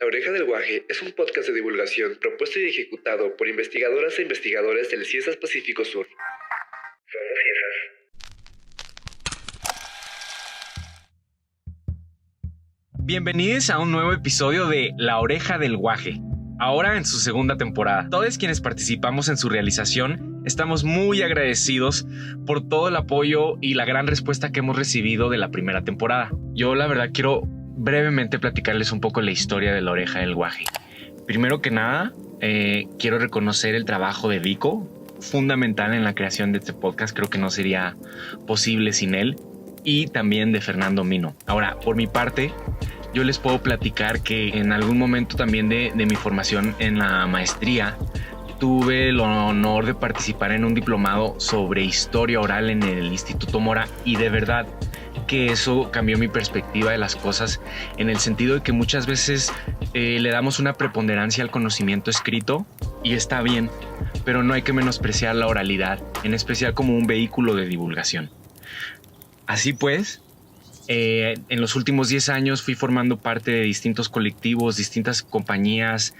La Oreja del Guaje es un podcast de divulgación propuesto y ejecutado por investigadoras e investigadores del CIESAS Pacífico Sur. Somos CIESAS. Bienvenidos a un nuevo episodio de La Oreja del Guaje, ahora en su segunda temporada. Todos quienes participamos en su realización estamos muy agradecidos por todo el apoyo y la gran respuesta que hemos recibido de la primera temporada. Yo la verdad quiero brevemente platicarles un poco la historia de La Oreja del Guaje. Primero que nada, quiero reconocer el trabajo de Vico, fundamental en la creación de este podcast. Creo que no sería posible sin él, y también de Fernando Mino. Ahora, por mi parte, yo les puedo platicar que en algún momento también de mi formación en la maestría tuve el honor de participar en un diplomado sobre historia oral en el Instituto Mora, y de verdad que eso cambió mi perspectiva de las cosas, en el sentido de que muchas veces le damos una preponderancia al conocimiento escrito, y está bien, pero no hay que menospreciar la oralidad, en especial como un vehículo de divulgación. Así pues, en los últimos 10 años fui formando parte de distintos colectivos, distintas compañías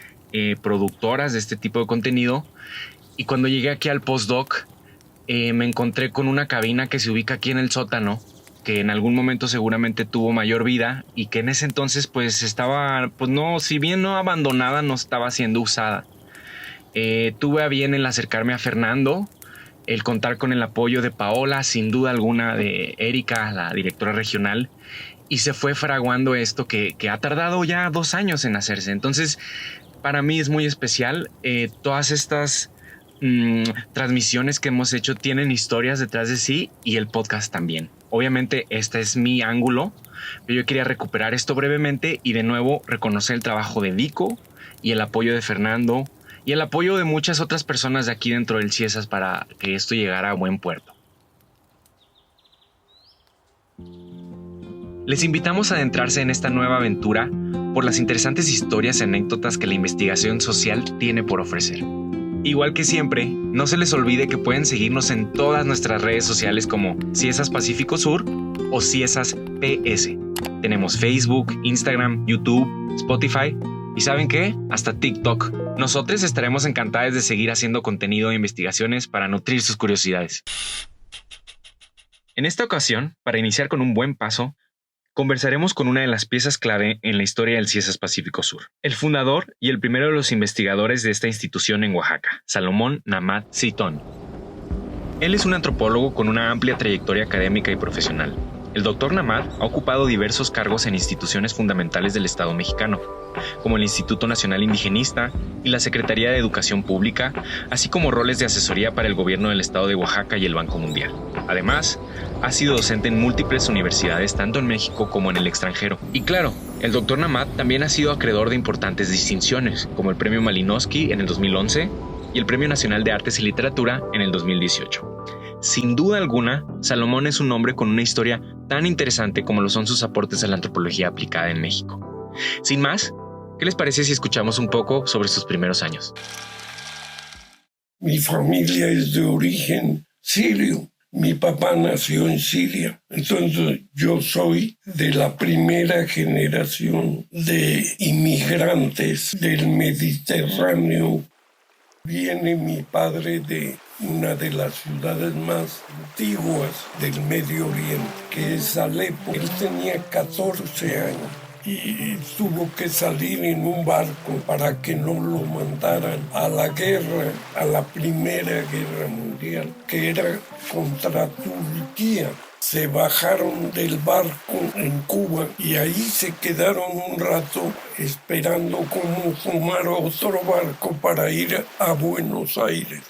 productoras de este tipo de contenido, y cuando llegué aquí al postdoc me encontré con una cabina que se ubica aquí en el sótano, que en algún momento seguramente tuvo mayor vida y que en ese entonces pues estaba, pues no, si bien no abandonada, no estaba siendo usada. Tuve a bien el acercarme a Fernando, el contar con el apoyo de Paola, sin duda alguna de Erika, la directora regional, y se fue fraguando esto que ha tardado ya 2 años en hacerse. Entonces, para mí es muy especial. Todas estas transmisiones que hemos hecho tienen historias detrás de sí, y el podcast también. Obviamente este es mi ángulo, pero yo quería recuperar esto brevemente y de nuevo reconocer el trabajo de Vico y el apoyo de Fernando y el apoyo de muchas otras personas de aquí dentro del CIESAS para que esto llegara a buen puerto. Les invitamos a adentrarse en esta nueva aventura por las interesantes historias y anécdotas que la investigación social tiene por ofrecer. Igual que siempre, no se les olvide que pueden seguirnos en todas nuestras redes sociales como CIESAS Pacífico Sur o CIESAS PS. Tenemos Facebook, Instagram, YouTube, Spotify y ¿saben qué? Hasta TikTok. Nosotros estaremos encantados de seguir haciendo contenido e investigaciones para nutrir sus curiosidades. En esta ocasión, para iniciar con un buen paso, conversaremos con una de las piezas clave en la historia del CIESAS Pacífico Sur, el fundador y el primero de los investigadores de esta institución en Oaxaca, Salomón Namat Seitón. Él es un antropólogo con una amplia trayectoria académica y profesional. El Dr. Namat ha ocupado diversos cargos en instituciones fundamentales del Estado mexicano, como el Instituto Nacional Indigenista y la Secretaría de Educación Pública, así como roles de asesoría para el gobierno del Estado de Oaxaca y el Banco Mundial. Además, ha sido docente en múltiples universidades, tanto en México como en el extranjero. Y claro, el Dr. Namat también ha sido acreedor de importantes distinciones, como el Premio Malinowski en el 2011 y el Premio Nacional de Artes y Literatura en el 2018. Sin duda alguna, Salomón es un hombre con una historia tan interesante como lo son sus aportes a la antropología aplicada en México. Sin más, ¿qué les parece si escuchamos un poco sobre sus primeros años? Mi familia es de origen sirio. Mi papá nació en Siria. Entonces yo soy de la primera generación de inmigrantes del Mediterráneo. Viene mi padre de una de las ciudades más antiguas del Medio Oriente, que es Alepo. Él tenía 14 años y tuvo que salir en un barco para que no lo mandaran a la guerra, a la Primera Guerra Mundial, que era contra Turquía. Se bajaron del barco en Cuba y ahí se quedaron un rato esperando cómo tomar otro barco para ir a Buenos Aires.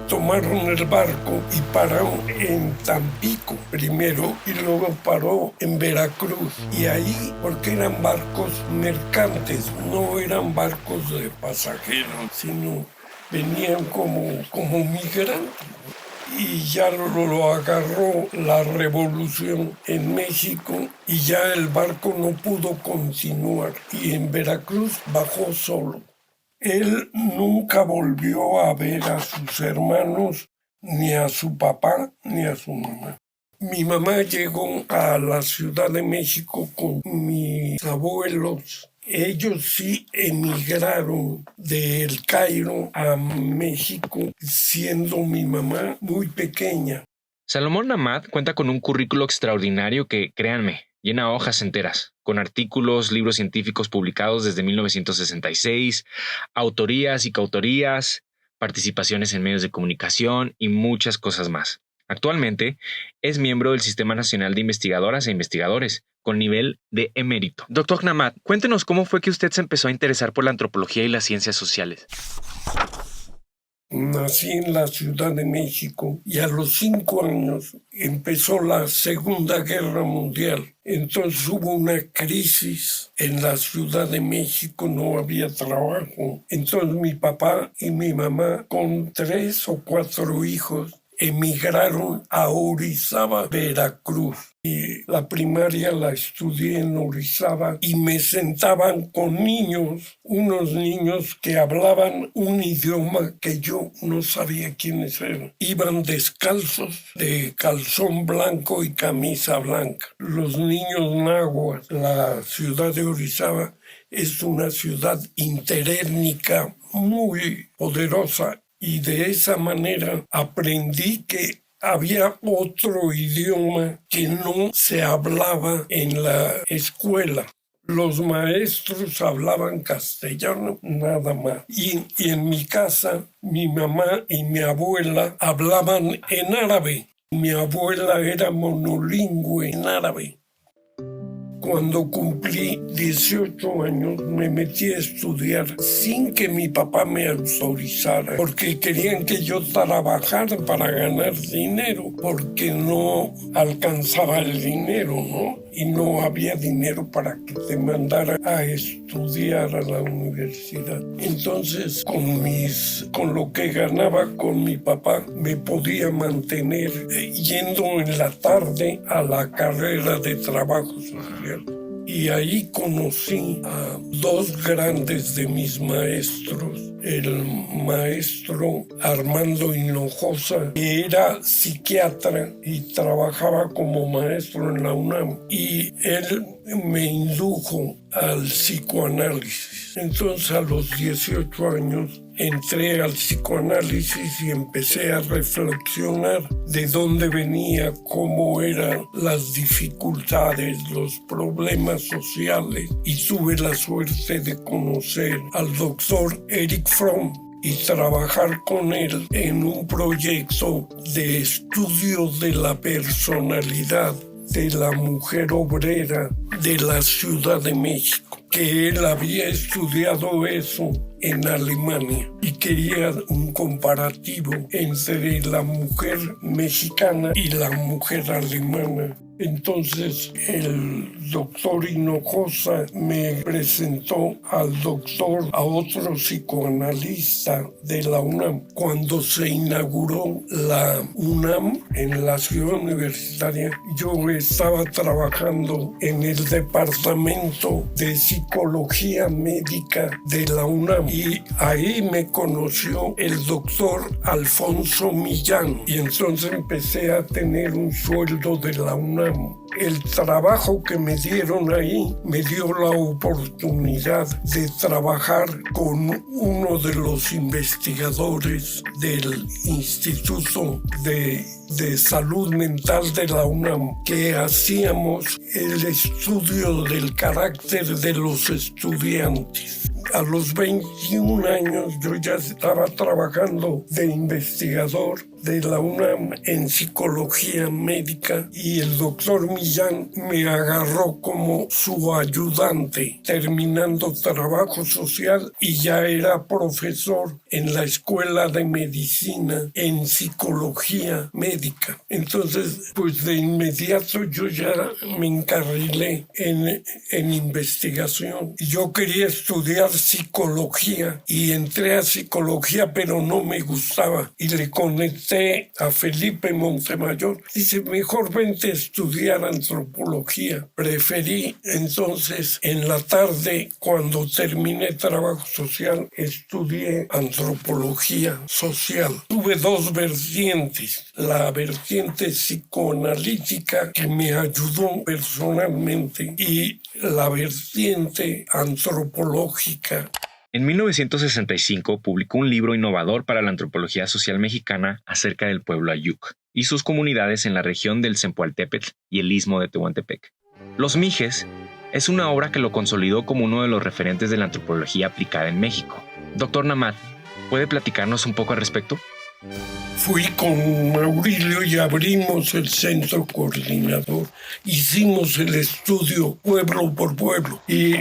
Tomaron el barco y pararon en Tampico primero y luego paró en Veracruz. Y ahí, porque eran barcos mercantes, no eran barcos de pasajeros, sino venían como migrantes. Y ya lo agarró la revolución en México y ya el barco no pudo continuar. Y en Veracruz bajó solo. Él nunca volvió a ver a sus hermanos, ni a su papá, ni a su mamá. Mi mamá llegó a la Ciudad de México con mis abuelos Ellos sí emigraron del Cairo a México, siendo mi mamá muy pequeña. Salomón Ahmad cuenta con un currículo extraordinario que, créanme, llena hojas enteras, con artículos, libros científicos publicados desde 1966, autorías y coautorías, participaciones en medios de comunicación y muchas cosas más. Actualmente es miembro del Sistema Nacional de Investigadoras e Investigadores, con nivel de emérito. Doctor Ahmad, cuéntenos cómo fue que usted se empezó a interesar por la antropología y las ciencias sociales. Nací en la Ciudad de México y a los 5 años empezó la Segunda Guerra Mundial. Entonces hubo una crisis en la Ciudad de México, no había trabajo. Entonces mi papá y mi mamá, con 3 o 4 hijos, emigraron a Orizaba, Veracruz. Y la primaria la estudié en Orizaba y me sentaban con niños, unos niños que hablaban un idioma que yo no sabía quiénes eran. Iban descalzos, de calzón blanco y camisa blanca. Los niños náhuatl. La ciudad de Orizaba es una ciudad interétnica muy poderosa. Y de esa manera aprendí que había otro idioma que no se hablaba en la escuela. Los maestros hablaban castellano nada más. Y en mi casa, mi mamá y mi abuela hablaban en árabe. Mi abuela era monolingüe en árabe. Cuando cumplí 18 años me metí a estudiar sin que mi papá me autorizara, porque querían que yo trabajara para ganar dinero, porque no alcanzaba el dinero, ¿no? Y no había dinero para que te mandara a estudiar a la universidad. Entonces, con lo que ganaba con mi papá, me podía mantener yendo en la tarde a la carrera de trabajo social. Y ahí conocí a 2 grandes de mis maestros. El maestro Armando Hinojosa, que era psiquiatra y trabajaba como maestro en la UNAM. Y él me indujo al psicoanálisis. Entonces, a los 18 años, entré al psicoanálisis y empecé a reflexionar de dónde venía, cómo eran las dificultades, los problemas sociales. Y tuve la suerte de conocer al doctor Erich Fromm y trabajar con él en un proyecto de estudio de la personalidad de la mujer obrera de la Ciudad de México, que él había estudiado eso en Alemania y quería un comparativo entre la mujer mexicana y la mujer alemana. Entonces el doctor Hinojosa me presentó a otro psicoanalista de la UNAM. Cuando se inauguró la UNAM en la ciudad universitaria, yo estaba trabajando en el departamento de psicología médica de la UNAM y ahí me conoció el doctor Alfonso Millán y entonces empecé a tener un sueldo de la UNAM. El trabajo que me dieron ahí me dio la oportunidad de trabajar con uno de los investigadores del Instituto de Salud Mental de la UNAM, que hacíamos el estudio del carácter de los estudiantes. A los 21 años yo ya estaba trabajando de investigador de la UNAM en psicología médica y el doctor Millán me agarró como su ayudante, terminando trabajo social y ya era profesor en la Escuela de Medicina en psicología médica. Entonces, pues de inmediato yo ya me encarrilé en investigación. Yo quería estudiar psicología y entré a psicología, pero no me gustaba y le conecté a Felipe Montemayor. Dice, mejor vente a estudiar antropología. Preferí entonces en la tarde, cuando terminé trabajo social, estudié antropología social. Tuve dos vertientes. La vertiente psicoanalítica, que me ayudó personalmente, y la vertiente antropológica. En 1965 publicó un libro innovador para la antropología social mexicana acerca del pueblo Ayuk y sus comunidades en la región del Zempoaltépetl y el istmo de Tehuantepec. Los Mijes es una obra que lo consolidó como uno de los referentes de la antropología aplicada en México. Doctor Namad, ¿puede platicarnos un poco al respecto? Fui con Maurilio y abrimos el centro coordinador. Hicimos el estudio pueblo por pueblo y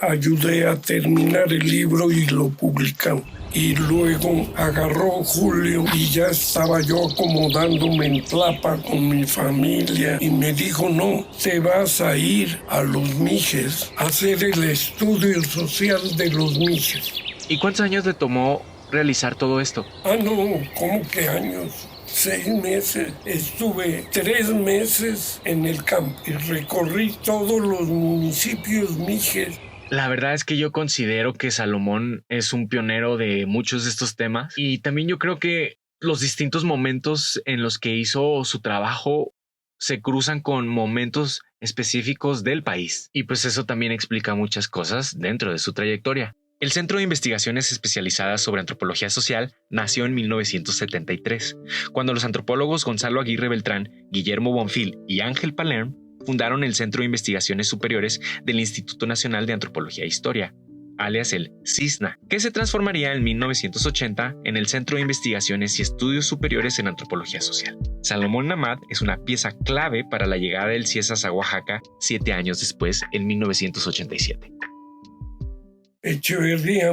ayudé a terminar el libro y lo publicamos. Y luego agarró Julio y ya estaba yo acomodándome en Tlapa con mi familia y me dijo, no, te vas a ir a los Mijes a hacer el estudio social de los Mijes. ¿Y cuántos años le tomó realizar todo esto? No, ¿cómo que años? 6 meses. Estuve 3 meses en el campo y recorrí todos los municipios Mijes. La verdad es que yo considero que Salomón es un pionero de muchos de estos temas y también yo creo que los distintos momentos en los que hizo su trabajo se cruzan con momentos específicos del país y pues eso también explica muchas cosas dentro de su trayectoria. El Centro de Investigaciones Especializadas sobre Antropología Social nació en 1973, cuando los antropólogos Gonzalo Aguirre Beltrán, Guillermo Bonfil y Ángel Palerm fundaron el Centro de Investigaciones Superiores del Instituto Nacional de Antropología e Historia, alias el CISNA, que se transformaría en 1980 en el Centro de Investigaciones y Estudios Superiores en Antropología Social. Salomón Namad es una pieza clave para la llegada del CIESAS a Oaxaca 7 años después, en 1987. Echeverría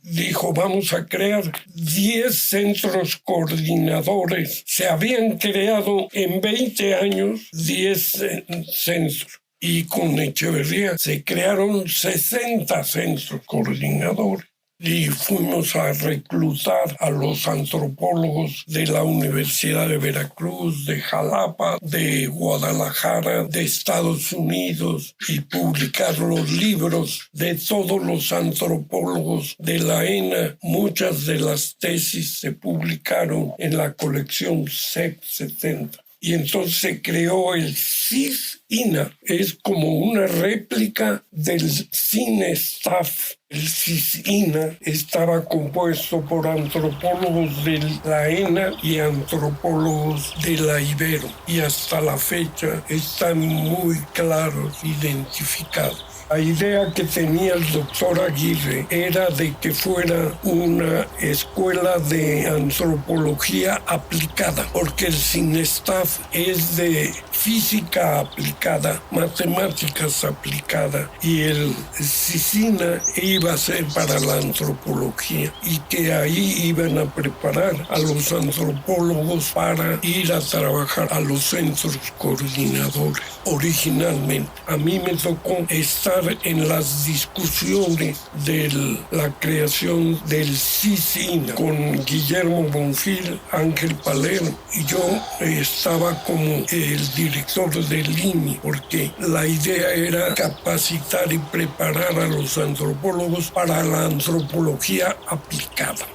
dijo, vamos a crear 10 centros coordinadores. Se habían creado en 20 años 10 centros. Y con Echeverría se crearon 60 centros coordinadores. Y fuimos a reclutar a los antropólogos de la Universidad de Veracruz, de Jalapa, de Guadalajara, de Estados Unidos y publicar los libros de todos los antropólogos de la ENA. Muchas de las tesis se publicaron en la colección CEP 70. Y entonces se creó el CISINA. Es como una réplica del CINESTAF. El CISINA estaba compuesto por antropólogos de la ENA y antropólogos de la Ibero. Y hasta la fecha están muy claros, identificados. La idea que tenía el doctor Aguirre era de que fuera una escuela de antropología aplicada, porque el CINESTAF es de física aplicada, matemáticas aplicada, y el CISINA iba a ser para la antropología, y que ahí iban a preparar a los antropólogos para ir a trabajar a los centros coordinadores. Originalmente, a mí me tocó estar en las discusiones de la creación del CISINA con Guillermo Bonfil, Ángel Palermo, y yo estaba como el director del INI, porque la idea era capacitar y preparar a los antropólogos para la antropología aplicada.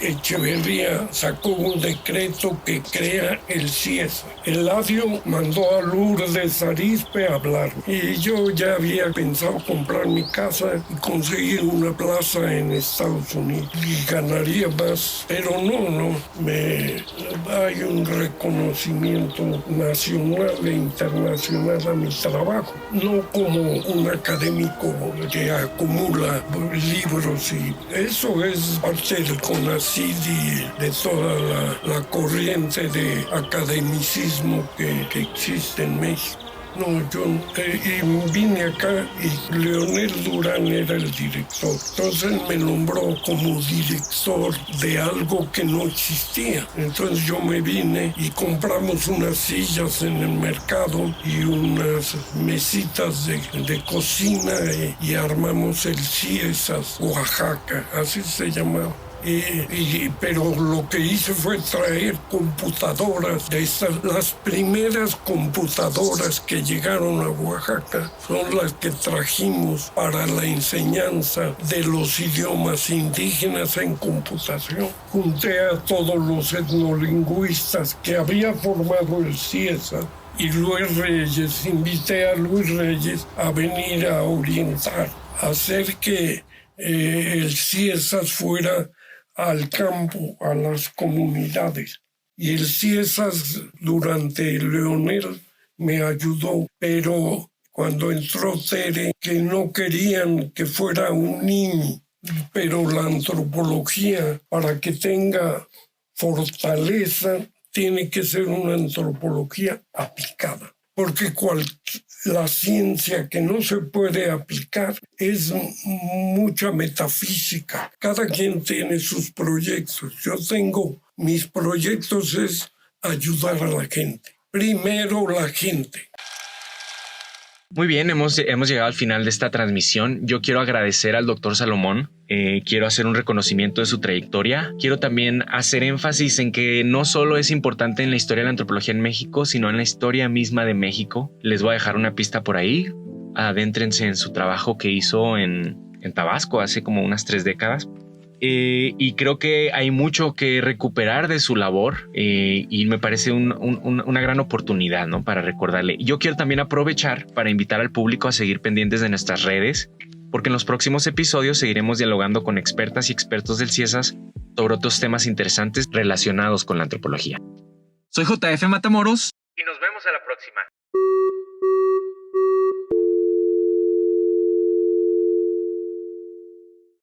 Echeverría sacó un decreto que crea el CIESA. Eladio mandó a Lourdes Arizpe a hablar y yo ya había pensado comprar mi casa y conseguir una plaza en Estados Unidos y ganaría más, pero hay un reconocimiento nacional e internacional a mi trabajo, no como un académico que acumula libros, y eso es parte del CONACYT y de toda la corriente de academicismo que existe en México. Yo vine acá y Leonel Durán era el director. Entonces me nombró como director de algo que no existía. Entonces yo me vine y compramos unas sillas en el mercado y unas mesitas de cocina y armamos el CIESAS Oaxaca, así se llamaba. pero lo que hice fue traer computadoras las primeras computadoras que llegaron a Oaxaca son las que trajimos para la enseñanza de los idiomas indígenas en computación. Junté a todos los etnolingüistas que había formado el CIESA y Luis Reyes, invité a Luis Reyes a venir a orientar, a hacer que el CIESAS fuera al campo, a las comunidades. Y el CIESAS durante Leonel me ayudó, pero cuando entró Tere, que no querían que fuera un niño, pero la antropología, para que tenga fortaleza, tiene que ser una antropología aplicada, porque la ciencia que no se puede aplicar es mucha metafísica. Cada quien tiene sus proyectos. Yo tengo, mis proyectos es ayudar a la gente. Primero la gente. Muy bien, hemos llegado al final de esta transmisión. Yo quiero agradecer al doctor Salomón. Quiero hacer un reconocimiento de su trayectoria. Quiero también hacer énfasis en que no solo es importante en la historia de la antropología en México, sino en la historia misma de México. Les voy a dejar una pista por ahí. Adéntrense en su trabajo que hizo en Tabasco hace como unas 3 décadas. Y creo que hay mucho que recuperar de su labor y me parece una gran oportunidad, ¿no? Para recordarle. Yo quiero también aprovechar para invitar al público a seguir pendientes de nuestras redes, porque en los próximos episodios seguiremos dialogando con expertas y expertos del CIESAS sobre otros temas interesantes relacionados con la antropología. Soy JF Matamoros y nos vemos a la próxima.